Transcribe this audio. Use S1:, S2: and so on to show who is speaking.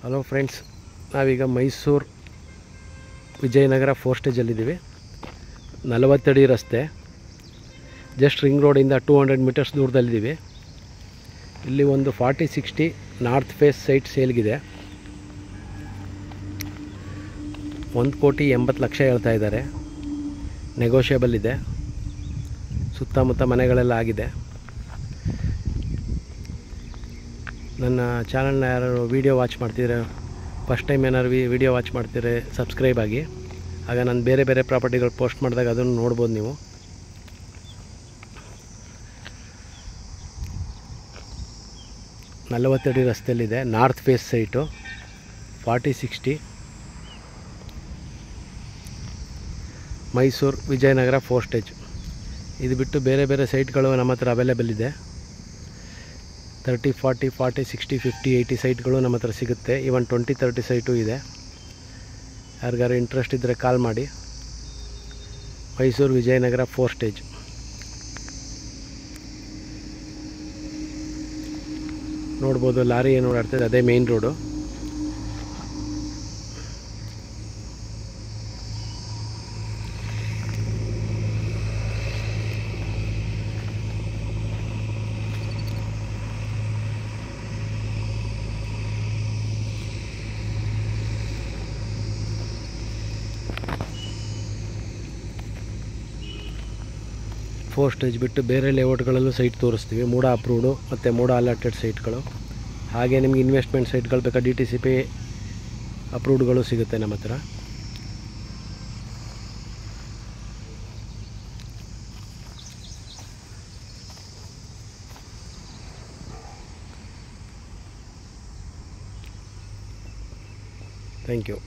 S1: Hello friends, ನಾವೀಗ ಮೈಸೂರು ವಿಜಯನಗರ 4 ಸ್ಟೇಜಲ್ಲಿದ್ದೀವಿ. 40 ಅಡಿ ರಸ್ತೆ, ಜಸ್ಟ್ ರಿಂಗ್ ರೋಡಿಂದ 200 ಮೀಟರ್ಸ್ ದೂರದಲ್ಲಿದ್ದೀವಿ. ಇಲ್ಲಿ ಒಂದು 40-60 ನಾರ್ತ್ ಫೇಸ್ ಸೈಟ್ ಸೇಲ್ಗಿದೆ. 1,80,00,000 ಹೇಳ್ತಾ ಇದ್ದಾರೆ. ನೆಗೋಷಿಯಬಲ್ ಇದೆ. ಸುತ್ತಮುತ್ತ ಮನೆಗಳೆಲ್ಲ ಆಗಿದೆ. ನನ್ನ ಚಾನಲ್ನ ಯಾರು ವೀಡಿಯೋ ವಾಚ್ ಮಾಡ್ತಿದ್ರೆ, ಫಸ್ಟ್ ಟೈಮ್ ಏನಾದ್ರು ವೀಡಿಯೋ ವಾಚ್ ಮಾಡ್ತಿದ್ರೆ ಸಬ್ಸ್ಕ್ರೈಬ್ ಆಗಿ. ಆಗ ನಾನು ಬೇರೆ ಬೇರೆ ಪ್ರಾಪರ್ಟಿಗಳು ಪೋಸ್ಟ್ ಮಾಡಿದಾಗ ಅದನ್ನು ನೋಡ್ಬೋದು ನೀವು. ನಲವತ್ತಡಿ ರಸ್ತೆಯಲ್ಲಿದೆ. North face site 40-60 Mysuru Vijayanagar 4 stage. ಇದು ಬಿಟ್ಟು ಬೇರೆ ಬೇರೆ ಸೈಟ್ಗಳು ನಮ್ಮ ಹತ್ರ ಅವೈಲೇಬಲ್ ಇದೆ. 30, 40, 40, 60, 50, 80 ಸೈಟ್ಗಳು ನಮ್ಮ ಹತ್ರ ಸಿಗುತ್ತೆ. ಈವನ್ 20-30 ಸೈಟು ಇದೆ. ಯಾರಿಗಾರು ಇಂಟ್ರೆಸ್ಟ್ ಇದ್ದರೆ ಕಾಲ್ ಮಾಡಿ. ಮೈಸೂರು ವಿಜಯನಗರ 4 ಸ್ಟೇಜ್. ನೋಡ್ಬೋದು, ಲಾರಿ ಏನು ಓಡಾಡ್ತದೆ, ಅದೇ ಮೇನ್ ರೋಡು. ಫೋರ್ ಸ್ಟೇಜ್ ಬಿಟ್ಟು ಬೇರೆ ಲೇಔಟ್ಗಳಲ್ಲೂ ಸೈಟ್ ತೋರಿಸ್ತೀವಿ. ಮೂಡ ಅಪ್ರೂವ್ಡು ಮತ್ತು ಮೂಡ ಅಲಾಟೆಡ್ ಸೈಟ್ಗಳು. ಹಾಗೆ ನಿಮಗೆ ಇನ್ವೆಸ್ಟ್ಮೆಂಟ್ ಸೈಟ್ಗಳು ಬೇಕಾ, DTCP ಅಪ್ರೂವ್ಡ್ಗಳು ಸಿಗುತ್ತೆ ನಮ್ಮ ಹತ್ರ. Thank you.